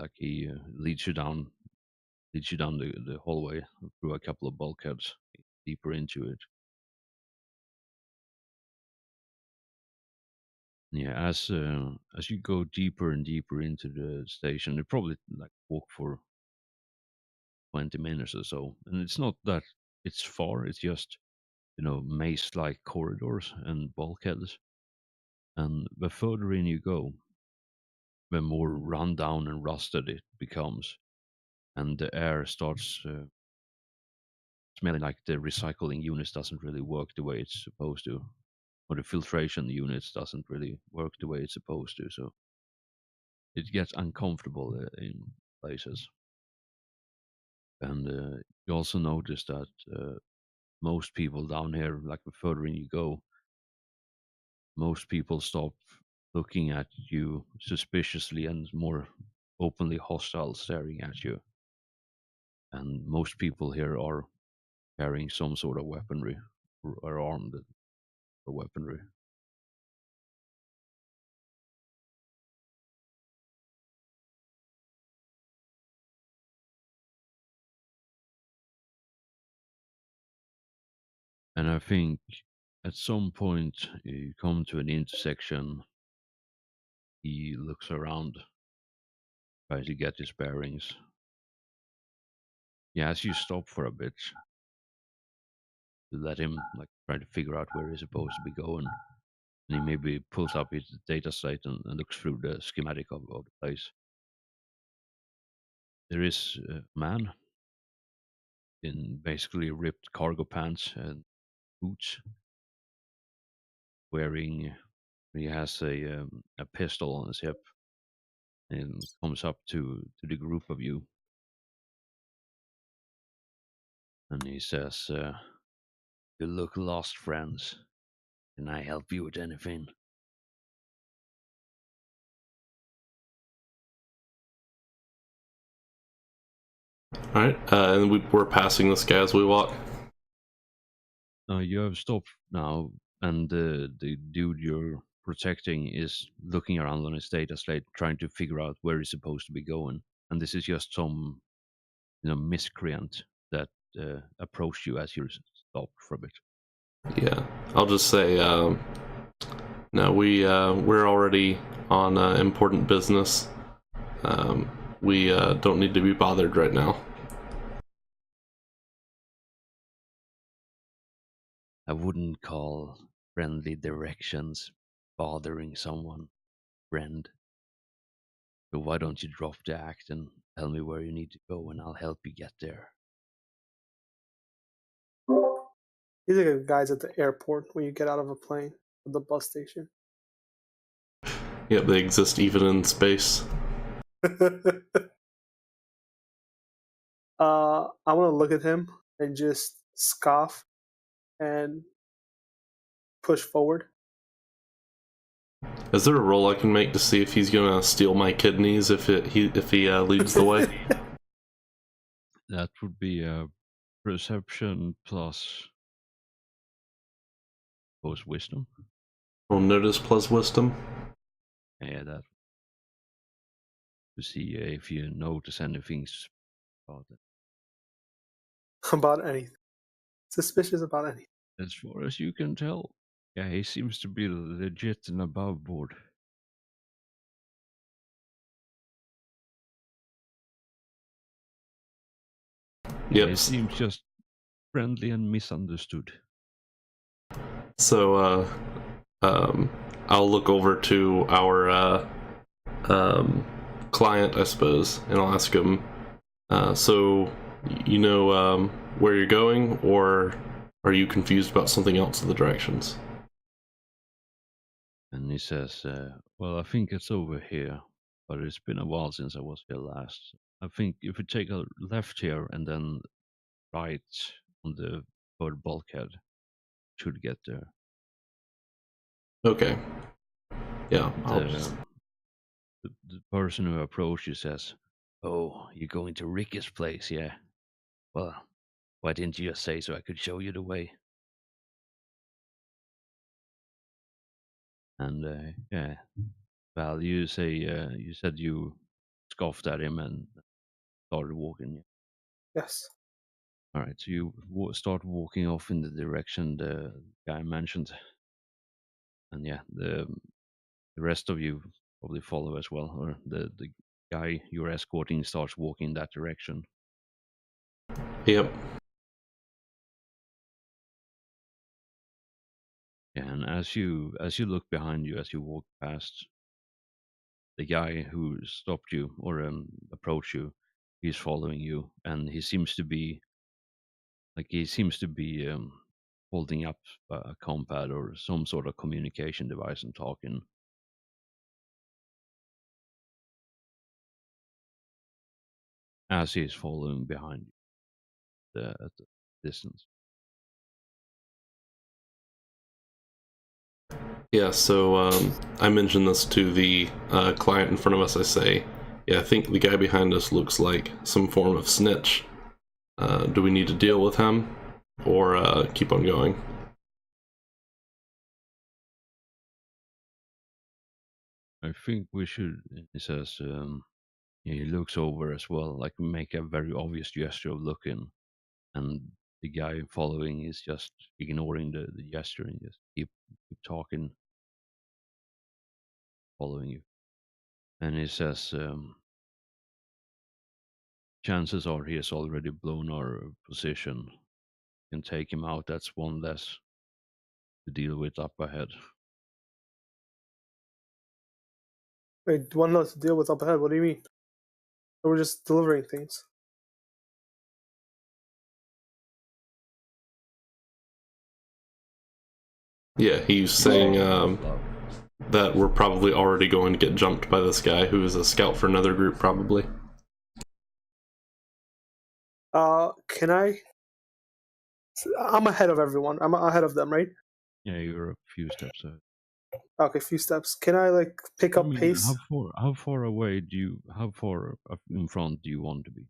like he leads you down the hallway through a couple of bulkheads deeper into it. Yeah, as you go deeper and deeper into the station, you probably like walk for 20 minutes or so, and it's not that it's far. It's just maze-like corridors and bulkheads, and the further in you go, the more run down and rusted it becomes, and the air starts smelling like the recycling units doesn't really work the way it's supposed to, or the filtration units doesn't really work the way it's supposed to. So it gets uncomfortable in places. And you also notice that most people down here, like the further in you go, most people stop looking at you suspiciously and more openly hostile, staring at you. And most people here are carrying some sort of weaponry or are armed with weaponry. And I think at some point you come to an intersection. He looks around, tries to get his bearings. Yeah, as you stop for a bit, to let him like try to figure out where he's supposed to be going. And he maybe pulls up his data set and looks through the schematic of the place. There is a man in basically ripped cargo pants and boots, wearing. He has a pistol on his hip, and comes up to the group of you, and he says, "You look lost, friends. Can I help you with anything?" All right, and we're passing this guy as we walk. You have stopped now, and the dude you're protecting is looking around on his data slate, trying to figure out where he's supposed to be going. And this is just some, miscreant that approached you as you stopped for a bit. Yeah, I'll just say, no, we're already on important business. We don't need to be bothered right now. I wouldn't call friendly directions bothering someone, friend. So why don't you drop the act and tell me where you need to go, and I'll help you get there. These are the guys at the airport when you get out of a plane or the bus station. Yep, they exist even in space. I want to look at him and just scoff and push forward. Is there a roll I can make to see if he's gonna steal my kidneys if he leads the way? That would be a perception plus wisdom. Well, notice plus wisdom. Yeah, that to see if you notice anything about it. About anything. Suspicious about anything. As far as you can tell, yeah, he seems to be legit and above board. Yeah, Yep. he seems just friendly and misunderstood. So, I'll look over to our client, I suppose, and I'll ask him, so, where you're going, or are you confused about something else in the directions? And he says, well, I think it's over here, but it's been a while since I was here last. I think if we take a left here and then right on the third bulkhead, should get there. Okay. Yeah, the person who approached you says, "Oh, you're going to Ricky's place, yeah? Well, why didn't you just say so I could show you the way?" And yeah, well, you said you scoffed at him and started walking. Yes. All right, so you start walking off in the direction the guy mentioned, and yeah, the rest of you probably follow as well, or the guy you're escorting starts walking in that direction. Yep. And as you look behind you, as you walk past the guy who stopped you or approached you, he's following you, and he seems to be holding up a compad or some sort of communication device and talking as he's following behind you at the distance. Yeah, so I mentioned this to the client in front of us. I say, yeah, I think the guy behind us looks like some form of snitch. Do we need to deal with him or keep on going? I think we should, he says, he looks over as well, like make a very obvious gesture of looking, and the guy following is just ignoring the gesture and just keep talking, following you. And he says, chances are he has already blown our position. Can take him out. That's one less to deal with up ahead. Wait, one less to deal with up ahead. What do you mean? We're just delivering things. Yeah, he's saying that we're probably already going to get jumped by this guy who is a scout for another group, probably. Can I? I'm ahead of everyone. I'm ahead of them, right? Yeah, you're a few steps ahead. Okay, a few steps. Can I like pick I up mean, pace? how far away do you? How far up in front do you want to be?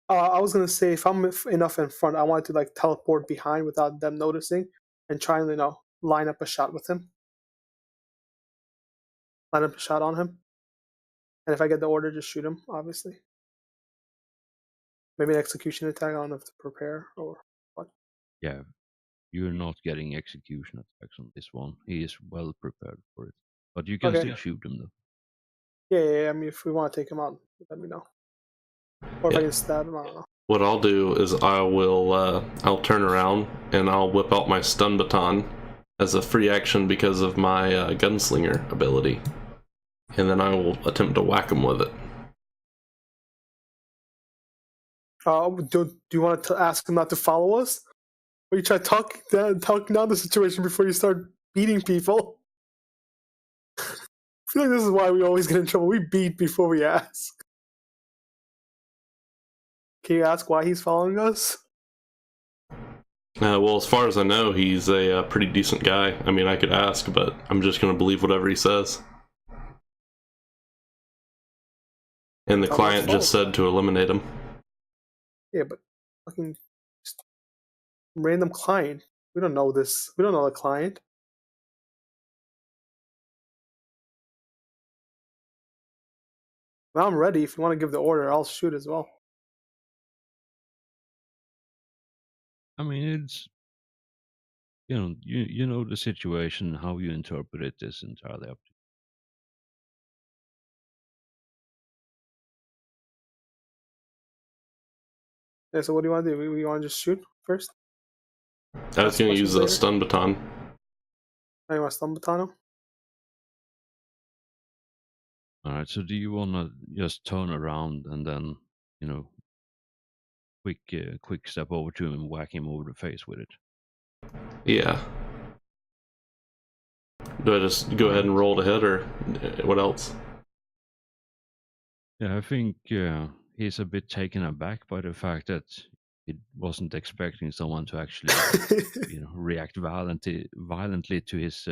I was gonna say if I'm enough in front, I want to like teleport behind without them noticing, and try and line up a shot with him, line up a shot on him, and if I get the order, just shoot him. Obviously, maybe an execution attack. I don't know if to prepare or what. Yeah, you're not getting execution attacks on this one. He is well prepared for it, but you can Okay. still shoot him though. Yeah. I mean, if we want to take him out, let me know. Or if I Yeah. can stab him, I don't know. What I'll do is I'll turn around and I'll whip out my stun baton as a free action because of my gunslinger ability, and then I will attempt to whack him with it. Do you want to ask him not to follow us? Or you try talking down the situation before you start beating people? I feel like this is why we always get in trouble. We beat before we ask. Can you ask why he's following us? Well, as far as I know, he's a pretty decent guy. I mean, I could ask, but I'm just going to believe whatever he says. And the Tell him not to client just follow. said to eliminate him. Yeah, but fucking random client. We don't know this. We don't know the client. Now I'm ready. If you want to give the order, I'll shoot as well. I mean, it's you know the situation. How you interpret it is entirely up to Yeah, so what do you want to do? We want to just shoot first? I was Ask going to use questions a later? stun baton. Now you want to stun baton him? you. All right. So do you want to just turn around and then you know quick step over to him and whack him over the face with it? Yeah. Do I just go All ahead right. and roll to hit, or what else? Yeah, I think he's a bit taken aback by the fact that he wasn't expecting someone to actually, react violently to his,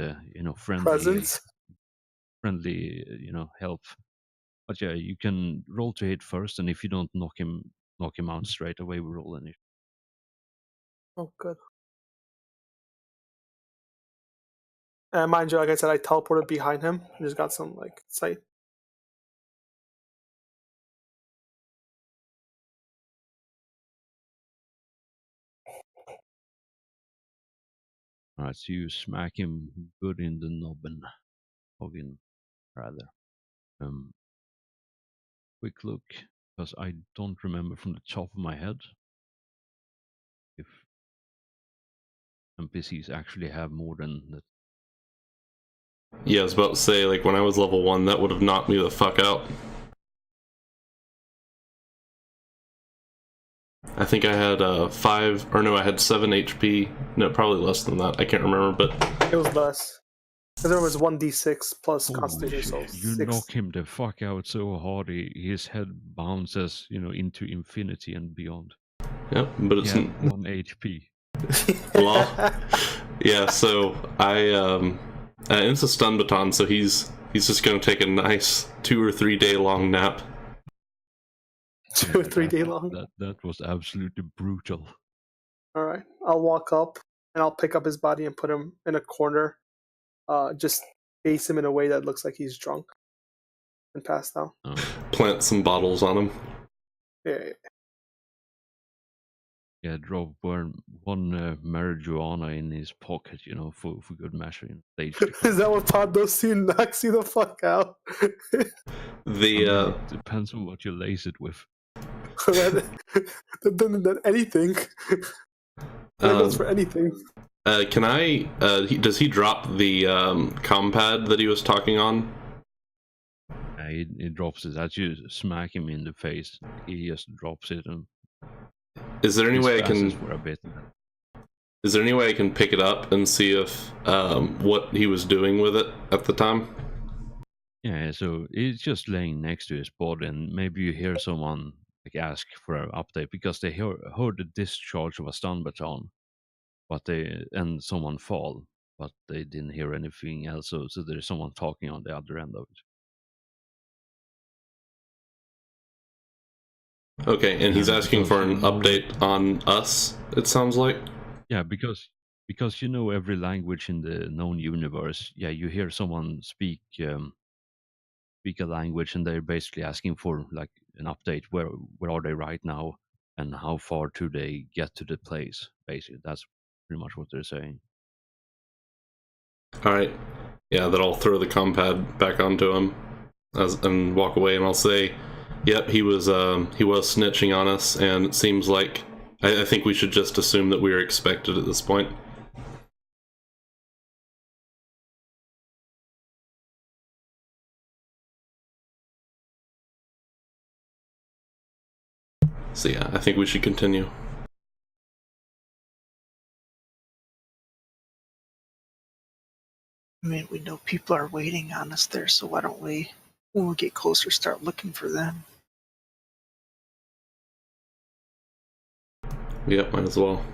Presence? friendly help. But yeah, you can roll to hit first, and if you don't knock him out straight away, we roll initiative. Oh, good. And mind you, like I said, I teleported behind him. I just got some like sight. Alright, so you smack him good in the noggin, rather. Quick look, because I don't remember from the top of my head if NPCs actually have more than the. Yeah, I was about to say, like, when I was level 1, that would have knocked me the fuck out. I think I had 5, or no, I had 7 HP. No, probably less than that. I can't remember, but It was less. Because there was 1d6 plus Holy Constitution, so shit! You 6. knock him the fuck out so hard, his head bounces, into infinity and beyond. yeah, but He it's had 1 HP. well, yeah. So and it's a stun baton, so he's just gonna take a nice 2 or 3 day long nap. 2 or Yeah, 3 day long. That was absolutely brutal. Alright. I'll walk up and I'll pick up his body and put him in a corner. Just face him in a way that looks like he's drunk and passed out. Plant some bottles on him. Yeah. Yeah, drop one marijuana in his pocket, for good measure in stage. Is that what Todd does to you? Knocks you the fuck out? The It depends on what you lace it with. Than anything. That goes for anything. can I? Does he drop the compad that he was talking on? He drops it as you smack him in the face. He just drops it and Is there any way I can? for a bit. Is there any way I can pick it up and see if what he was doing with it at the time? Yeah, so it's just laying next to his body, and maybe you hear someone ask for an update because they heard the discharge of a stun baton, and someone fall, but they didn't hear anything else. So there's someone talking on the other end of it. Okay, and he's asking for an because update on us. It sounds like. Yeah, because every language in the known universe. Yeah, you hear someone speak a language, and they're basically asking for an update. Where are they right now, and how far do they get to the place? Basically, that's pretty much what they're saying. All right. Yeah, then I'll throw the compad back onto him and walk away, and I'll say, "Yep, he was snitching on us, and it seems like I think we should just assume that we are expected at this point." So yeah, I think we should continue. I mean, we know people are waiting on us there, so why don't we, when we get closer, start looking for them? Yep, might as well.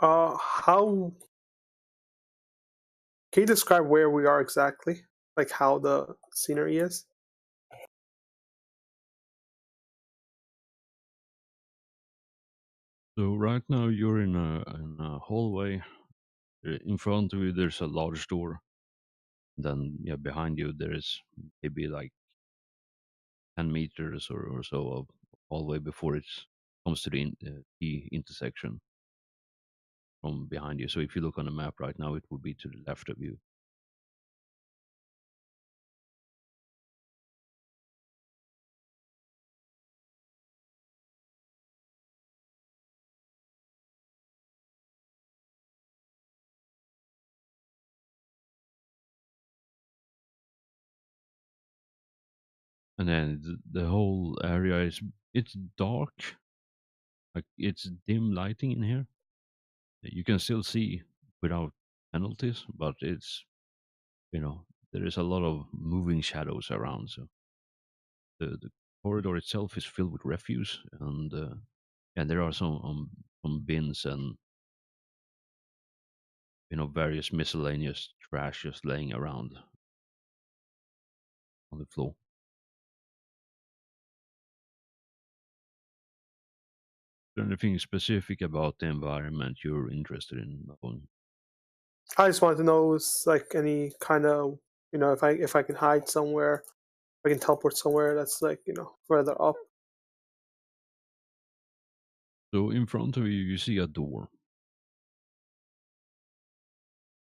How can you describe where we are exactly? Like how the scenery is? So right now you're in a hallway. In front of you, there's a large door. Then yeah, behind you there is maybe 10 meters or so of hallway before it comes to the intersection from behind you. So if you look on the map right now, it would be to the left of you. And then the whole area it's dark, it's dim lighting in here. You can still see without penalties, but it's there is a lot of moving shadows around. So the corridor itself is filled with refuse, and there are some bins and various miscellaneous trash just laying around on the floor. Is there anything specific about the environment you're interested in knowing? I just wanted to know is like any kind of if I can hide somewhere, I can teleport somewhere that's further up. So in front of you, you see a door.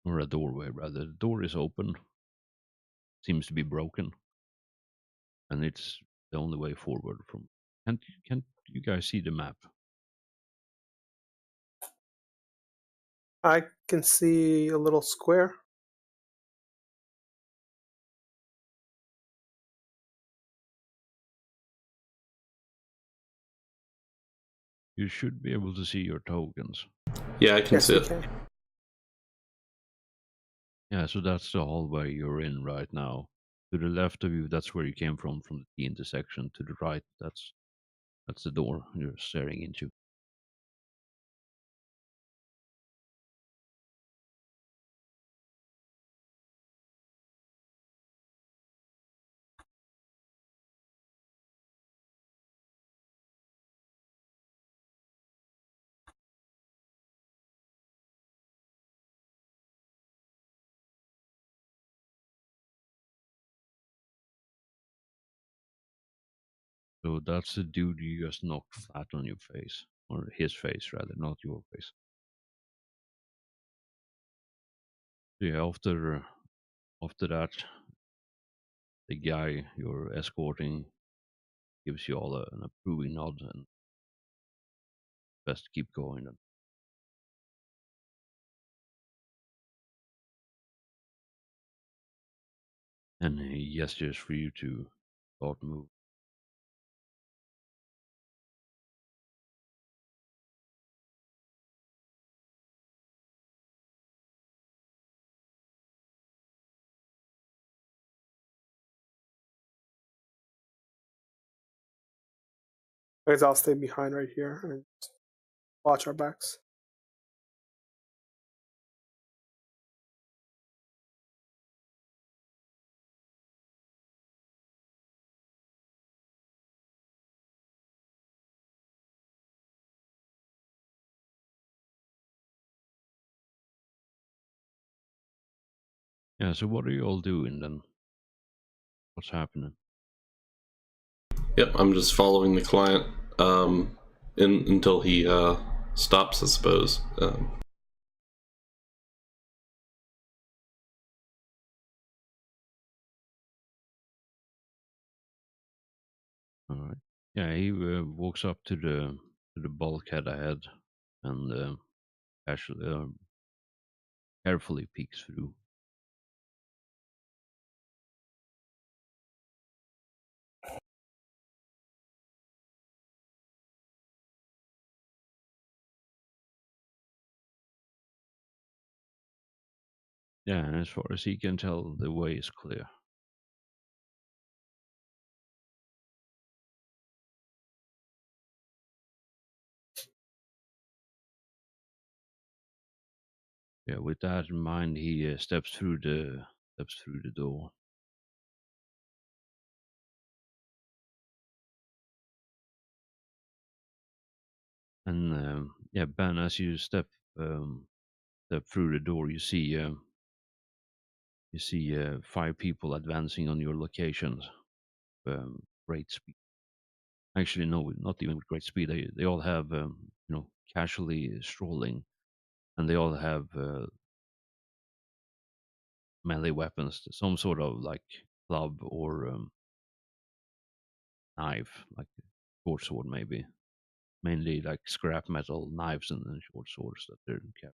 Or a doorway, rather. The door is open. Seems to be broken. And it's the only way forward from... Can't you guys see the map? I can see a little square. You should be able to see your tokens. Yeah, I can Yes, see we it. can. Yeah, so that's the hallway you're in right now. To the left of you, that's where you came from the T intersection. To the right, that's the door you're staring into. So that's the dude you just knocked flat on your face. Or his face, rather, not your face. So yeah, after that, the guy you're escorting gives you all an approving nod and best keep going then. And he gestures for you to start move. I guess I'll stay behind right here and watch our backs. Yeah, so what are you all doing then? What's happening? Yep, I'm just following the client until he stops, I suppose. All right. Yeah, he walks up to the bulkhead ahead and actually carefully peeks through. Yeah, and as far as he can tell, the way is clear. Yeah, with that in mind, he steps through the door. And yeah, Ben, as you step through the door, you see 5 people advancing on your locations. Great speed. Actually, no, not even with great speed. They all have casually strolling, and they all have melee weapons, some sort of like club or knife, like a short sword maybe. Mainly like scrap metal knives and short swords that they're kept.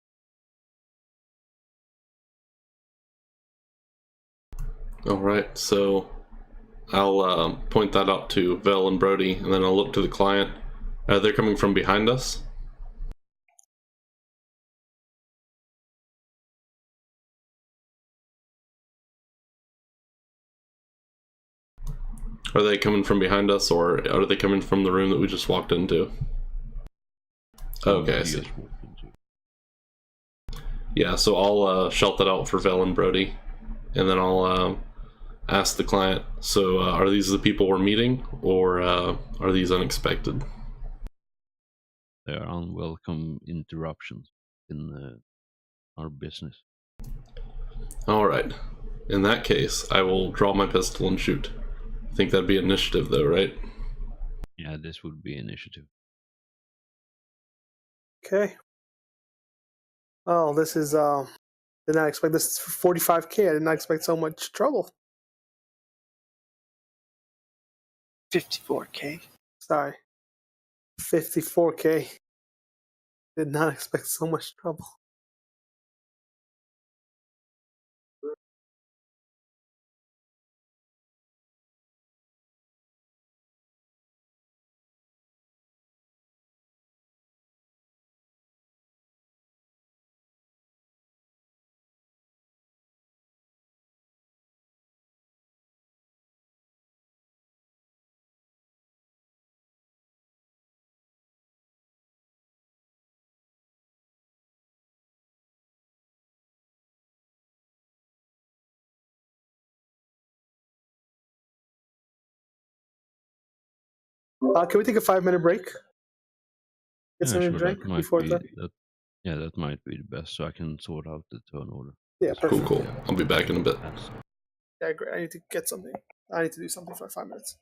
All right, so I'll point that out to Vel and Brody, and then I'll look to the client. They're coming from behind us. Are they coming from behind us, or are they coming from the room that we just walked into? Okay, I see. Yeah, so I'll shout that out for Vel and Brody, and then I'll ask the client, so are these the people we're meeting, or are these unexpected? They are unwelcome interruptions in our business. Alright. In that case, I will draw my pistol and shoot. I think that'd be initiative, though, right? Yeah, this would be initiative. Okay. Oh, this is did not expect this for 45K. I did not expect so much trouble. 54K. Sorry. 54K. Did not expect so much trouble. Can we take a 5-minute break? Get Yeah, something sure. to drink That might before be 30? that. Yeah, that might be the best. So I can sort out the turn order. Yeah, Cool, perfect. cool. I'll be back in a bit. That's Yeah, great. I need to get something. I need to do something for 5 minutes.